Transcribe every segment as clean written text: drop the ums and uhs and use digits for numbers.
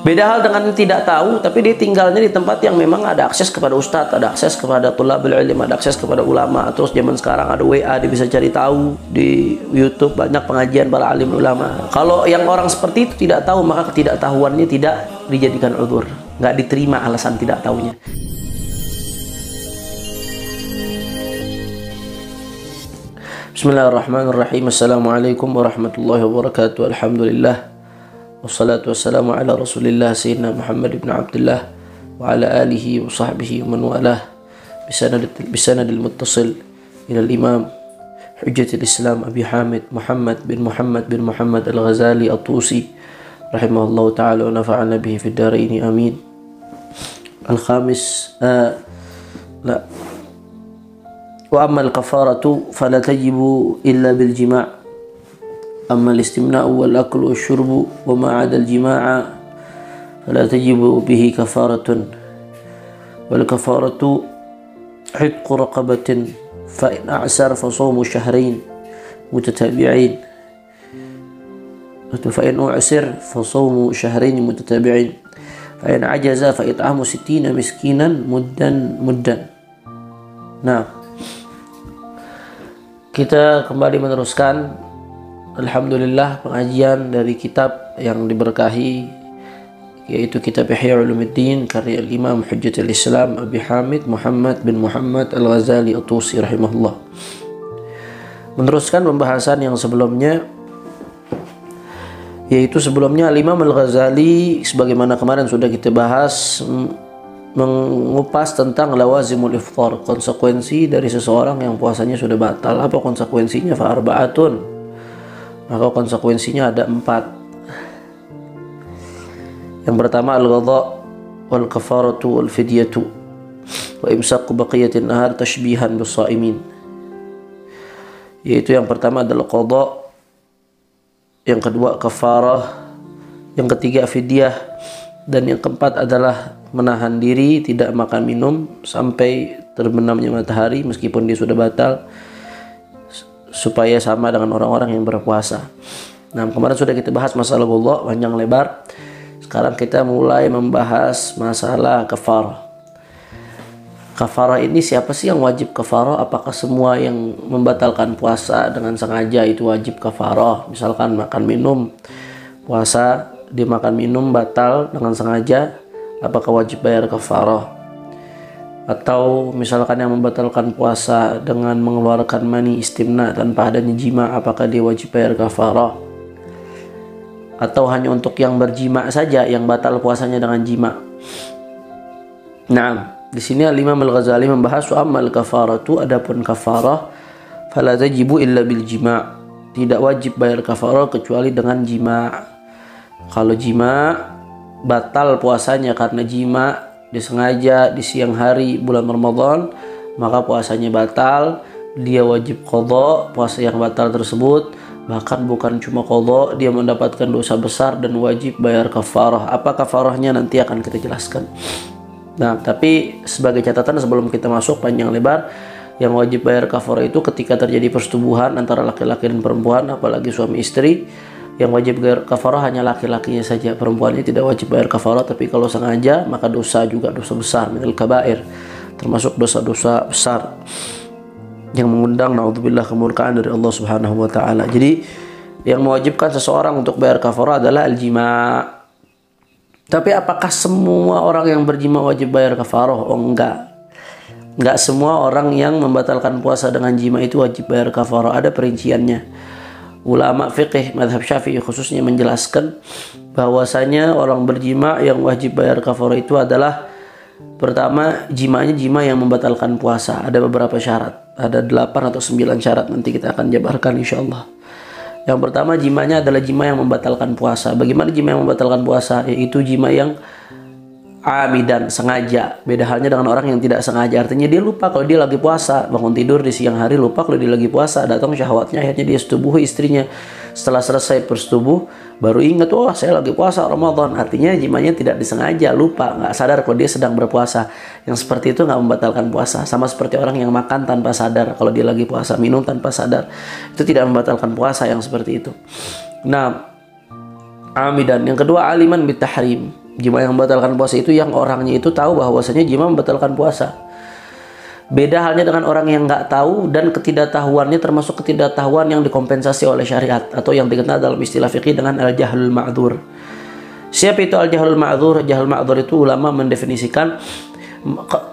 Beda hal dengan tidak tahu, tapi dia tinggalnya di tempat yang memang ada akses kepada ustadz, ada akses kepada tulabul ilm, ada akses kepada ulama. Terus zaman sekarang ada WA, dia bisa cari tahu di YouTube, banyak pengajian para alim ulama. Kalau yang orang seperti itu tidak tahu, maka ketidaktahuannya tidak dijadikan uzur, nggak diterima alasan tidak tahunya. Bismillahirrahmanirrahim. Assalamualaikum warahmatullahi wabarakatuh. Alhamdulillah. Wassalatu wassalamu ala rasulillah Sayyidina Muhammad ibn Abdullah wa ala alihi wa sahbihi wa man walah bisanadil muttasil ila al-imam Hujjatul Islam Abi Hamid Muhammad bin Muhammad al-Ghazali at-Tusi rahimahullahu ta'ala wa nafa'ana bihi fid daraini amin. Al-khamis wa amma al-kafaratu fala tajibu illa bil jima'. أما الاستمناء والأكل والشرب وما عدا الجماع فلا تجب به كفارة، والكفارة عتق رقبة فإن أعسر فصوم شهرين متتابعين، فإن عجز فإطعام 60 مسكينا مدا. Nah, kita kembali meneruskan alhamdulillah pengajian dari kitab yang diberkahi, yaitu kitab Ihya Ulumuddin karya Imam Hujjatul Islam Abi Hamid Muhammad bin Muhammad al-Ghazali at-Tusi rahimahullah. Meneruskan pembahasan yang sebelumnya, yaitu sebelumnya Imam al-Ghazali sebagaimana kemarin sudah kita bahas mengupas tentang lawazimul iftar, konsekuensi dari seseorang yang puasanya sudah batal. Apa konsekuensinya? Fa arba'atun, maka konsekuensinya ada 4. Yang pertama al-ghadha wal kafaratu wal fidyatu wa imsaku baqiyatin nahar tashbihan bis-shaimin. Yaitu yang pertama adalah qadha, yang kedua kafarah, yang ketiga fidyah, dan yang keempat adalah menahan diri tidak makan minum sampai terbenamnya matahari meskipun dia sudah batal, supaya sama dengan orang-orang yang berpuasa. Nah, kemarin sudah kita bahas masalah ghadha panjang lebar. Sekarang kita mulai membahas masalah kafarah. Kafarah ini siapa sih yang wajib kafarah? Apakah semua yang membatalkan puasa dengan sengaja itu wajib kafarah? Misalkan makan minum, puasa dia makan minum batal dengan sengaja, apakah wajib bayar kafarah? Atau misalkan yang membatalkan puasa dengan mengeluarkan mani istimna tanpa adanya jima, apakah dia wajib bayar kafarah? Atau hanya untuk yang berjima saja yang batal puasanya dengan jima? Nah, di sini Imam al-Ghazali membahas ammal kafaratu, adapun kafarah fala tajibu illa bil jima', tidak wajib bayar kafarah kecuali dengan jima'. Kalau jima' batal puasanya karena jima' disengaja di siang hari bulan Ramadan, maka puasanya batal, dia wajib qadha puasa yang batal tersebut. Bahkan bukan cuma qadha, dia mendapatkan dosa besar dan wajib bayar kafarah. Apa kafarahnya nanti akan kita jelaskan. Nah, tapi sebagai catatan sebelum kita masuk panjang lebar, yang wajib bayar kafarah itu ketika terjadi persetubuhan antara laki-laki dan perempuan, apalagi suami istri. Yang wajib bayar kafarah hanya laki-lakinya saja, perempuannya tidak wajib bayar kafarah. Tapi kalau sengaja, maka dosa juga dosa besar, minal kabair, termasuk dosa-dosa besar yang mengundang naudzubillah kemurkaan dari Allah Subhanahu wa taala. Jadi yang mewajibkan seseorang untuk bayar kafarah adalah al-jima'. Tapi apakah semua orang yang berjima wajib bayar kafarah? Oh, enggak. Enggak semua orang yang membatalkan puasa dengan jima itu wajib bayar kafarah. Ada perinciannya. Ulama fiqih mazhab Syafi'i khususnya menjelaskan bahwasanya orang berjima yang wajib bayar kafarah itu adalah, pertama, jimanya jima yang membatalkan puasa. Ada beberapa syarat, ada 8 atau 9 syarat, nanti kita akan jabarkan insyaallah. Yang pertama, jimanya adalah jima yang membatalkan puasa. Bagaimana jima yang membatalkan puasa? Yaitu jima yang amidan, sengaja. Beda halnya dengan orang yang tidak sengaja. Artinya dia lupa kalau dia lagi puasa, bangun tidur di siang hari lupa kalau dia lagi puasa, datang syahwatnya, akhirnya dia setubuhi istrinya. Setelah selesai bersetubuh baru ingat, oh saya lagi puasa Ramadan. Artinya jimanya tidak disengaja, lupa, nggak sadar kalau dia sedang berpuasa. Yang seperti itu nggak membatalkan puasa. Sama seperti orang yang makan tanpa sadar kalau dia lagi puasa, minum tanpa sadar, itu tidak membatalkan puasa yang seperti itu. Nah, amidan. Yang kedua, aliman bitahrim. Jima yang membatalkan puasa itu yang orangnya itu tahu bahwasanya jima membatalkan puasa. Beda halnya dengan orang yang nggak tahu dan ketidaktahuannya termasuk ketidaktahuan yang dikompensasi oleh syariat atau yang dikenal dalam istilah fikih dengan al-jahlul ma'dzur. Siapa itu al-jahlul ma'dzur? Jahlul ma'dzur itu ulama mendefinisikan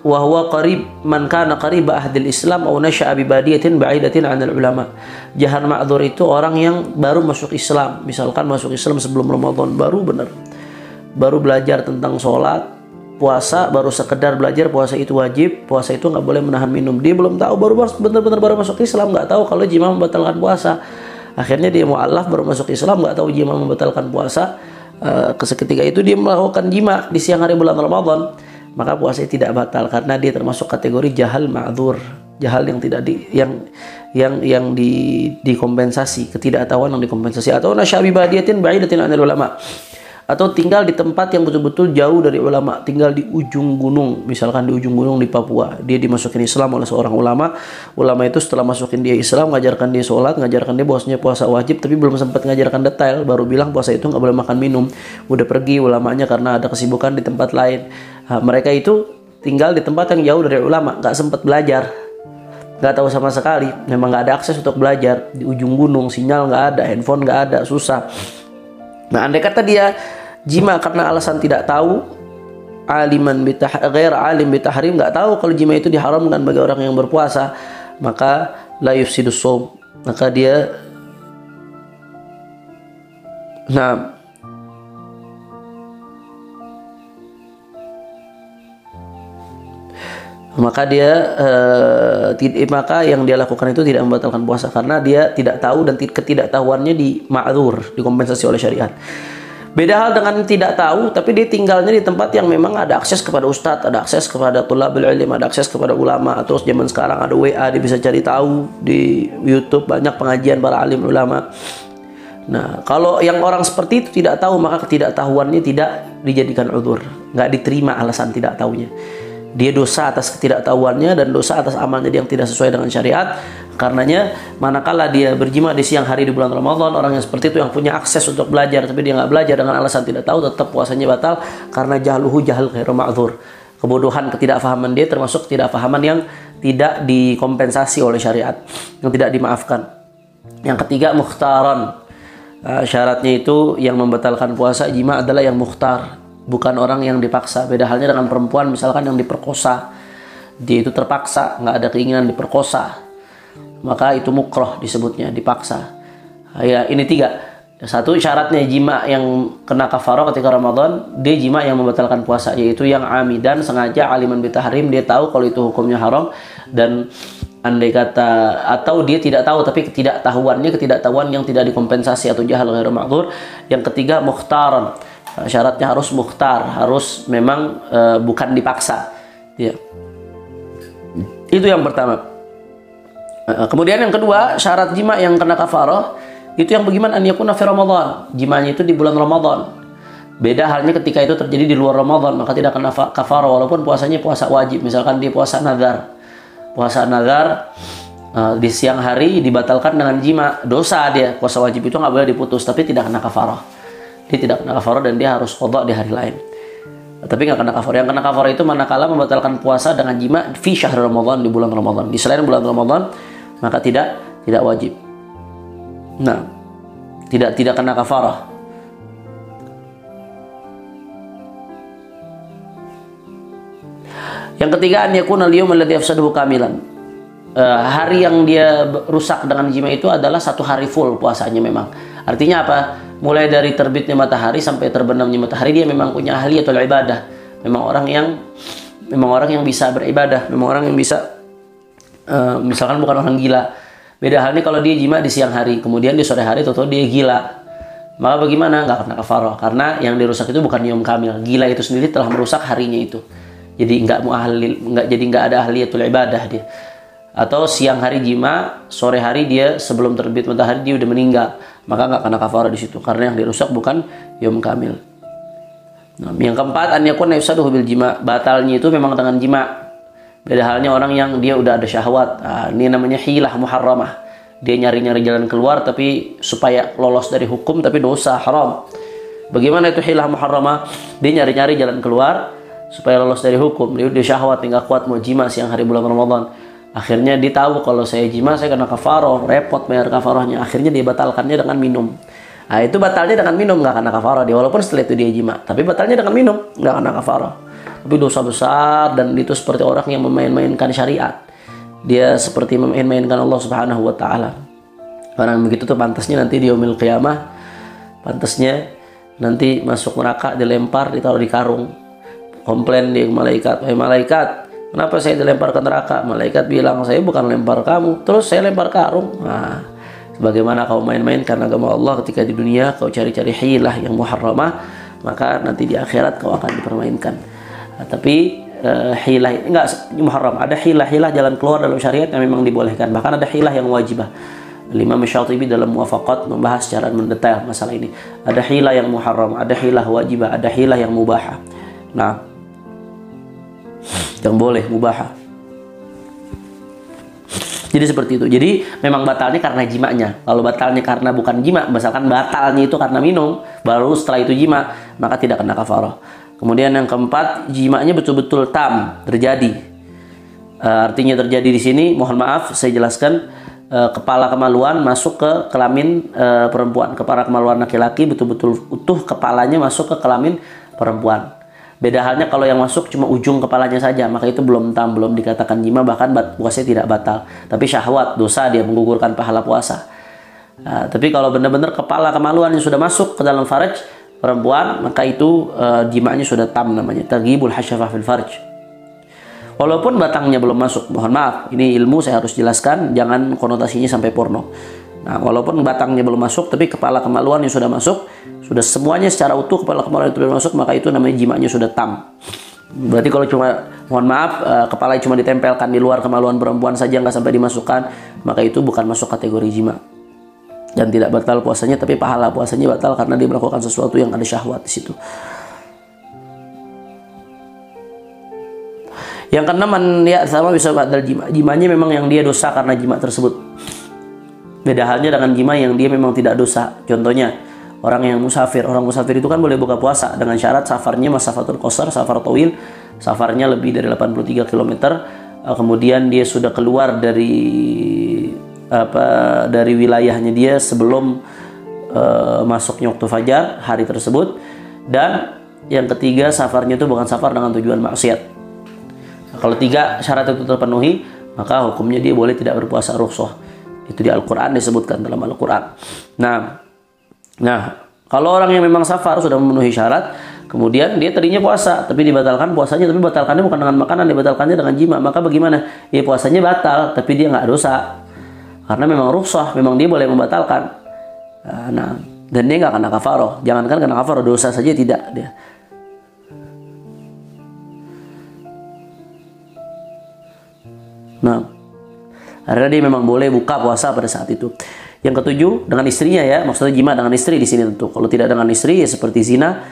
wa huwa qarib man kana qariba ahdil Islam aw nasha'a bi badiyatin ba'idatin 'anil ulama. Jahal ma'dzur itu orang yang baru masuk Islam, misalkan masuk Islam sebelum Ramadan, baru belajar tentang sholat, puasa, baru sekedar belajar puasa itu wajib, puasa itu nggak boleh menahan minum. Dia belum tahu, benar-benar baru masuk Islam, nggak tahu kalau jima membatalkan puasa. Akhirnya dia mu'allaf, baru masuk Islam, nggak tahu jima membatalkan puasa. Ketika itu dia melakukan jima di siang hari bulan Ramadan, maka puasanya tidak batal karena dia termasuk kategori jahal ma'dzur, jahal yang tidak dikompensasi, ketidaktahuan yang dikompensasi, atau nasyabi badiyatin ba'idatin 'anil ulama, atau tinggal di tempat yang betul-betul jauh dari ulama, tinggal di ujung gunung, misalkan di ujung gunung di Papua. Dia dimasukin Islam oleh seorang ulama. Ulama itu setelah masukin dia Islam, ngajarkan dia sholat, ngajarkan dia bahwasanya puasa wajib, tapi belum sempat ngajarkan detail, baru bilang puasa itu nggak boleh makan minum. Udah pergi ulamanya karena ada kesibukan di tempat lain. Mereka itu tinggal di tempat yang jauh dari ulama, nggak sempat belajar, nggak tahu sama sekali, memang nggak ada akses untuk belajar. Di ujung gunung, sinyal nggak ada, handphone nggak ada, susah. Nah, andai kata dia jima karena alasan tidak tahu, ghair alim bitahrim, nggak tahu kalau jima itu diharamkan bagi orang yang berpuasa, maka la yufsidus shaum, maka dia maka yang dia lakukan itu tidak membatalkan puasa karena dia tidak tahu dan ketidaktahuannya di ma'dzur, dikompensasi oleh syariat. Beda hal dengan tidak tahu tapi dia tinggalnya di tempat yang memang ada akses kepada ustadz, ada akses kepada thulabul ilm, ada akses kepada ulama. Terus zaman sekarang ada WA, dia bisa cari tahu di YouTube, banyak pengajian para alim ulama. Nah, kalau yang orang seperti itu tidak tahu, maka ketidaktahuannya tidak dijadikan udzur, nggak diterima alasan tidak tahunya. Dia dosa atas ketidaktahuannya dan dosa atas amalnya yang tidak sesuai dengan syariat. Karenanya manakala dia berjima di siang hari di bulan Ramadan, orang yang seperti itu yang punya akses untuk belajar tapi dia nggak belajar dengan alasan tidak tahu, tetap puasanya batal karena jahluhu jahal ghairu ma'dzur. Kebodohan, ketidakfahaman dia termasuk ketidakfahaman yang tidak dikompensasi oleh syariat, yang tidak dimaafkan. Yang ketiga, mukhtaran. Syaratnya itu yang membatalkan puasa jima adalah yang mukhtar, bukan orang yang dipaksa. Beda halnya dengan perempuan misalkan yang diperkosa, dia itu terpaksa, nggak ada keinginan diperkosa, maka itu mukroh disebutnya, dipaksa. Ya, ini tiga. Satu, syaratnya jima yang kena kafarah ketika Ramadan, dia jima yang membatalkan puasa, yaitu yang amidan, sengaja, aliman bitahrim, dia tahu kalau itu hukumnya haram, dan andai kata atau dia tidak tahu tapi ketidaktahuan yang tidak dikompensasi atau jahal ghairu ma'dzur. Yang ketiga, mukhtaran. Syaratnya harus mukhtar, harus memang bukan dipaksa. Ya. Itu yang pertama. Kemudian yang kedua, syarat jima yang kena kafarah itu yang bagaimana, an yakuna fi Ramadan. Jimanya itu di bulan Ramadan. Beda halnya ketika itu terjadi di luar Ramadan, maka tidak kena kafarah walaupun puasanya puasa wajib. Misalkan dia puasa nazar. Puasa nazar di siang hari dibatalkan dengan jima, dosa dia. Puasa wajib itu nggak boleh diputus, tapi tidak kena kafarah. Dia tidak kena kafarah dan dia harus qada di hari lain. Tapi nggak kena kafarah. Yang kena kafarah itu manakala membatalkan puasa dengan jima fi syahr Ramadan, di bulan Ramadan. Di selain bulan Ramadan, maka tidak wajib. Nah, tidak kena kafarah. Yang ketiga, an yakuna al-yawm alladhi afsadahu kamilan. Hari yang dia rusak dengan jima itu adalah satu hari full puasanya memang. Artinya apa? Mulai dari terbitnya matahari sampai terbenamnya matahari dia memang punya ahliyatul ibadah. Memang orang yang bisa beribadah, memang orang yang bisa misalkan bukan orang gila. Beda halnya kalau dia jima di siang hari, kemudian di sore hari tahu dia gila. Maka bagaimana? Nggak kena kafarah karena yang dirusak itu bukan yom kamil. Gila itu sendiri telah merusak harinya itu. Jadi nggak ada ahliyatul ibadah dia. Atau siang hari jima, sore hari dia sebelum terbit matahari dia udah meninggal, maka nggak kena kafarah di situ karena yang dirusak bukan yom kamil. Nah, yang keempat, an yakuna yufsaduhu bil jima. Batalnya itu memang dengan jima. Beda halnya orang yang dia udah ada syahwat. Ini namanya hilah muharramah. Dia nyari-nyari jalan keluar tapi supaya lolos dari hukum tapi dosa haram. Bagaimana itu hilah muharramah? Dia nyari-nyari jalan keluar supaya lolos dari hukum. Dia syahwat, nggak kuat mau jima siang hari bulan Ramadan. Akhirnya dia tahu kalau saya jima saya kena kafaroh, repot bayar kafarohnya. Akhirnya dia batalkannya dengan minum. Nah itu batalnya dengan minum, nggak kena kafaroh dia, walaupun setelah itu dia jima. Tapi batalnya dengan minum, nggak kena kafaroh. Tapi dosa besar, dan itu seperti orang yang memain-mainkan syariat. Dia seperti memain-mainkan Allah Subhanahu wa Ta'ala. Karena begitu tuh pantasnya nanti di yaumil qiyamah, pantasnya nanti masuk neraka, dilempar, ditaruh di karung. Komplain dia ke malaikat, "Wahai malaikat, kenapa saya dilempar ke neraka?" Malaikat bilang, "Saya bukan lempar kamu, terus saya lempar karung." Nah, sebagaimana kau main-main karena agama Allah ketika di dunia kau cari-cari hilah yang muharramah, maka nanti di akhirat kau akan dipermainkan. Nah, tapi hilah enggak muharram, ada hilah-hilah jalan keluar dalam syariat yang memang dibolehkan, bahkan ada hilah yang wajibah. Imam Syatibi dalam Muwafaqat membahas secara mendetail masalah ini. Ada hilah yang muharram, ada hilah wajibah, ada hilah yang mubahah. Nah, yang boleh mubahah. Jadi seperti itu. Jadi memang batalnya karena jimanya. Kalau batalnya karena bukan jima, misalkan batalnya itu karena minum, baru setelah itu jima, maka tidak kena kafarah. Kemudian yang keempat, jimanya betul-betul tam, terjadi. Artinya terjadi di sini, mohon maaf saya jelaskan, kepala kemaluan masuk ke kelamin perempuan. Kepala kemaluan laki-laki betul-betul utuh kepalanya masuk ke kelamin perempuan. Beda halnya kalau yang masuk cuma ujung kepalanya saja, maka itu belum tam, belum dikatakan jima, bahkan puasanya tidak batal. Tapi syahwat, dosa, dia menggugurkan pahala puasa. Tapi kalau benar-benar kepala kemaluan yang sudah masuk ke dalam faraj perempuan, maka itu jimanya sudah tam, namanya targhibul hasyafah fil farj. Walaupun batangnya belum masuk, mohon maaf, ini ilmu saya harus jelaskan, jangan konotasinya sampai porno. Nah, walaupun batangnya belum masuk, tapi kepala kemaluan yang sudah masuk, sudah semuanya secara utuh kepala kemaluan itu sudah masuk, maka itu namanya jimanya sudah tam. Berarti kalau cuma, mohon maaf, kepala cuma ditempelkan di luar kemaluan perempuan saja, nggak sampai dimasukkan, maka itu bukan masuk kategori jima. Dan tidak batal puasanya, tapi pahala puasanya batal karena dia melakukan sesuatu yang ada syahwat di situ. Yang keenam, ya sama bisa batal jima. Jimanya memang yang dia dosa karena jima tersebut. Beda halnya dengan jima yang dia memang tidak dosa. Contohnya, orang yang musafir. Orang musafir itu kan boleh buka puasa dengan syarat safarnya masafatul qasar, safar tawil, safarnya lebih dari 83 km. Kemudian dia sudah keluar dari wilayahnya dia sebelum masuknya waktu fajar hari tersebut. Dan yang ketiga, safarnya itu bukan safar dengan tujuan maksiat. Kalau tiga syarat itu terpenuhi, maka hukumnya dia boleh tidak berpuasa rukhsah. Itu di Al-Quran disebutkan dalam Al-Quran. Nah, kalau orang yang memang safar sudah memenuhi syarat, kemudian dia tadinya puasa, tapi dibatalkan puasanya, tapi batalkannya bukan dengan makanan, dibatalkannya dengan jima, maka bagaimana? Ya puasanya batal, tapi dia nggak dosa. Karena memang rukhsah, memang dia boleh membatalkan. Nah, dan dia nggak kena kafaroh. Jangankan kena kafaroh, dosa saja tidak dia. Nah, karena dia memang boleh buka puasa pada saat itu. Yang ketujuh, dengan istrinya ya, maksudnya jima dengan istri di sini tentu. Kalau tidak dengan istri ya seperti zina.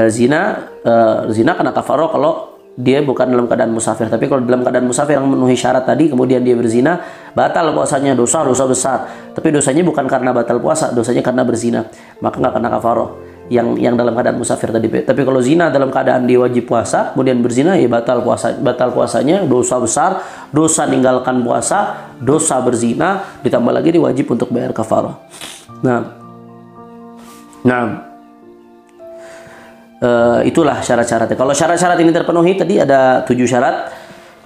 Zina kena kafaroh kalau dia bukan dalam keadaan musafir. Tapi kalau dalam keadaan musafir yang memenuhi syarat tadi, kemudian dia berzina, batal puasanya, dosa besar. Tapi dosanya bukan karena batal puasa, dosanya karena berzina, maka nggak kena kafaroh. Yang dalam keadaan musafir tadi. Tapi kalau zina dalam keadaan dia wajib puasa, kemudian berzina, ya batal puasanya, dosa besar, dosa meninggalkan puasa, dosa berzina, ditambah lagi dia wajib untuk bayar kafarah. Itulah syarat-syaratnya. Kalau syarat-syarat ini terpenuhi, tadi ada 7 syarat.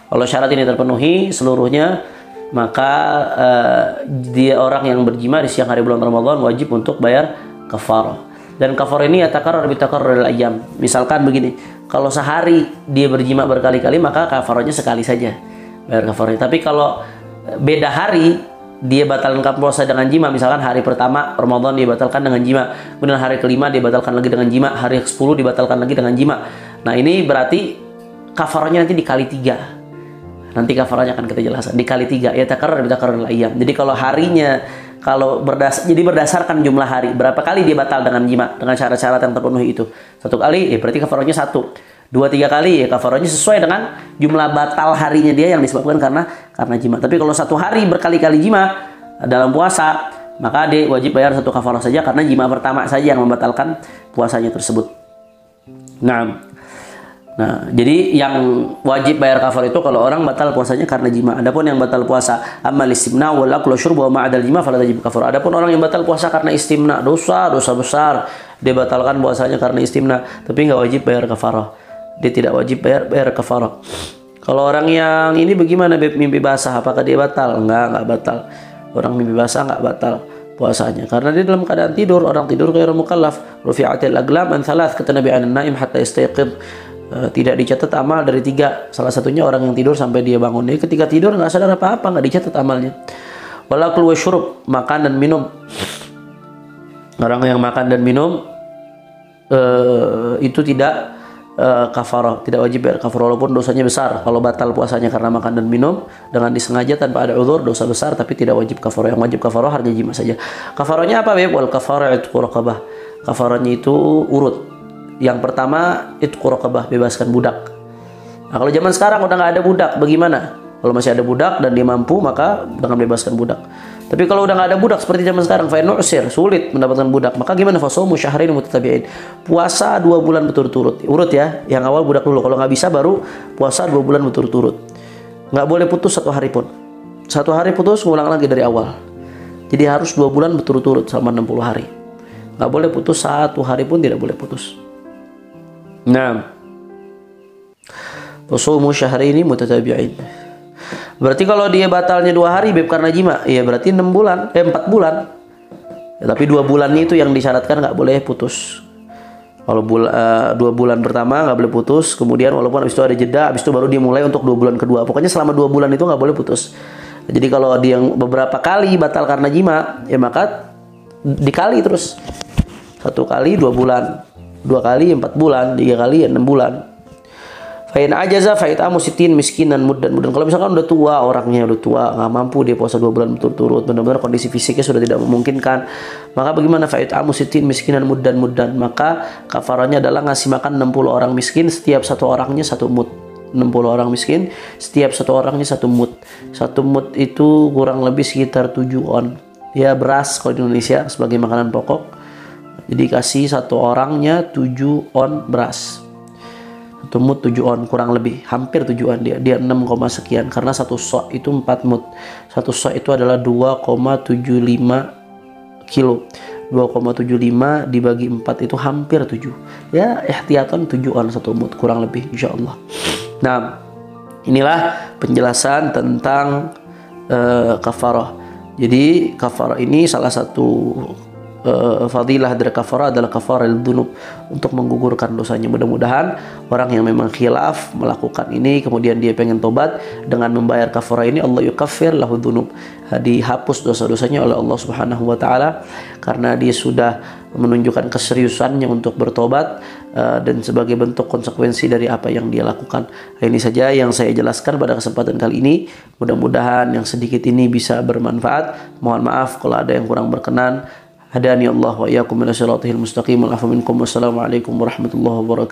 Kalau syarat ini terpenuhi seluruhnya, maka dia orang yang berjima di siang hari bulan Ramadan wajib untuk bayar kafarah. Dan kafarah ini yatakarrar bitakarruril ayyam. Misalkan begini, kalau sehari dia berjima berkali-kali, maka kafarahnya sekali saja bayar kafarahnya. Tapi kalau beda hari dia batalkan puasa dengan jima, misalkan hari pertama Ramadan dia batalkan dengan jima, kemudian hari kelima dia batalkan lagi dengan jima, hari ke-10 dibatalkan lagi dengan jima. Nah ini berarti kafarahnya nanti dikali 3. Nanti kafarahnya akan kita jelaskan dikali 3. Yatakarrar bitakarruril ayyam. Jadi kalau harinya, jadi berdasarkan jumlah hari, berapa kali dia batal dengan jima dengan syarat-syarat yang terpenuhi itu. 1 kali, ya berarti kafarahnya 1. 2-3 kali, ya kafarahnya sesuai dengan jumlah batal harinya dia yang disebabkan karena jima. Tapi kalau 1 hari berkali-kali jima dalam puasa, maka dia wajib bayar satu kafarah saja karena jima pertama saja yang membatalkan puasanya tersebut. Nah, jadi yang wajib bayar kafar itu kalau orang batal puasanya karena jima. Adapun yang batal puasa, amal istimna wal aklu syurb wa ma'adal jima fala tajib kafar. Adapun orang yang batal puasa karena istimna, dosa besar, dia batalkan puasanya karena istimna, tapi nggak wajib bayar kafarah. Dia tidak wajib bayar kafarah. Kalau orang yang ini bagaimana, mimpi basah, apakah dia batal? Enggak batal. Orang mimpi basah enggak batal puasanya karena dia dalam keadaan tidur. Orang tidur ghairu mukallaf. Rufi'atil aqlam an thalath, kata Nabi, an-naim hatta yastayqid. Tidak dicatat amal dari 3. Salah satunya orang yang tidur sampai dia bangun. Dia ketika tidur nggak sadar apa-apa, nggak dicatat amalnya. Walakul wa syurub, makan dan minum. Orang yang makan dan minum itu tidak kafarah, tidak wajib bayar kafarah walaupun dosanya besar. Kalau batal puasanya karena makan dan minum dengan disengaja tanpa ada uzur, dosa besar tapi tidak wajib kafarah. Yang wajib kafarah harga jima saja. Kafarahnya apa, Beb? Wal kafarah itqu raqabah. Kafarahnya itu urut. Yang pertama itqu raqabah, bebaskan budak. Nah, kalau zaman sekarang udah nggak ada budak, bagaimana? Kalau masih ada budak dan dia mampu, maka dengan bebaskan budak. Tapi kalau udah nggak ada budak seperti zaman sekarang, fa nu'sir, sulit mendapatkan budak, maka gimana? Fasaumu syahrain mutatabi'in. Puasa 2 bulan berturut-turut. Urut ya, yang awal budak dulu. Kalau nggak bisa baru puasa 2 bulan berturut-turut. Nggak boleh putus 1 hari pun. 1 hari putus, ngulang lagi dari awal. Jadi harus 2 bulan berturut-turut selama 60 hari. Nggak boleh putus 1 hari pun, tidak boleh putus. Nah, fasaumu syahrain mutatabi'in. Berarti kalau dia batalnya 2 hari, Beb, karena jima, ya berarti 4 bulan. Ya, tapi 2 bulannya itu yang disyaratkan nggak boleh putus. Kalau 2 bulan pertama nggak boleh putus, kemudian walaupun habis itu ada jeda, habis itu baru dia mulai untuk 2 bulan kedua. Pokoknya selama 2 bulan itu nggak boleh putus. Jadi kalau dia yang beberapa kali batal karena jima, ya maka dikali terus. 1 kali 2 bulan, 2 kali 4 bulan, 3 kali 6 bulan. Fa'in ajaza fa'it'amu sittin miskinan muddan. Kalau misalkan udah tua, orangnya udah tua, nggak mampu dia puasa 2 bulan berturut-turut, benar-benar kondisi fisiknya sudah tidak memungkinkan, maka bagaimana? Fa'it'amu sittin miskinan muddan. Maka kafaranya adalah ngasih makan 60 orang miskin, setiap 1 orangnya 1 mud. 60 orang miskin, setiap 1 orangnya 1 mud. 1 mud itu kurang lebih sekitar 7 on. Ya, beras kalau di Indonesia sebagai makanan pokok. Jadi kasih 1 orangnya 7 on beras. 1 mud 7 on, kurang lebih hampir 7 on, dia 6, sekian karena 1 sok itu 4 mud. 1 sok itu adalah 2,75 kilo. 2,75 dibagi 4 itu hampir 7. Ya, ihtiyatan 7 on 1 mud kurang lebih insyaallah. Nah, inilah penjelasan tentang kafarah. Jadi kafarah ini salah satu fadilah dari kafarah adalah kafarul dzunub, untuk menggugurkan dosanya. Mudah-mudahan orang yang memang khilaf melakukan ini kemudian dia pengen tobat dengan membayar kafarah ini, Allah yukaffir lahu dzunub, dihapus dosa-dosanya oleh Allah Subhanahu wa taala karena dia sudah menunjukkan keseriusannya untuk bertobat dan sebagai bentuk konsekuensi dari apa yang dia lakukan. Ini saja yang saya jelaskan pada kesempatan kali ini. Mudah-mudahan yang sedikit ini bisa bermanfaat. Mohon maaf kalau ada yang kurang berkenan. Hadani Allah wa iyyakum ila siratal mustaqim. Wassalamualaikum warahmatullahi wabarakatuh.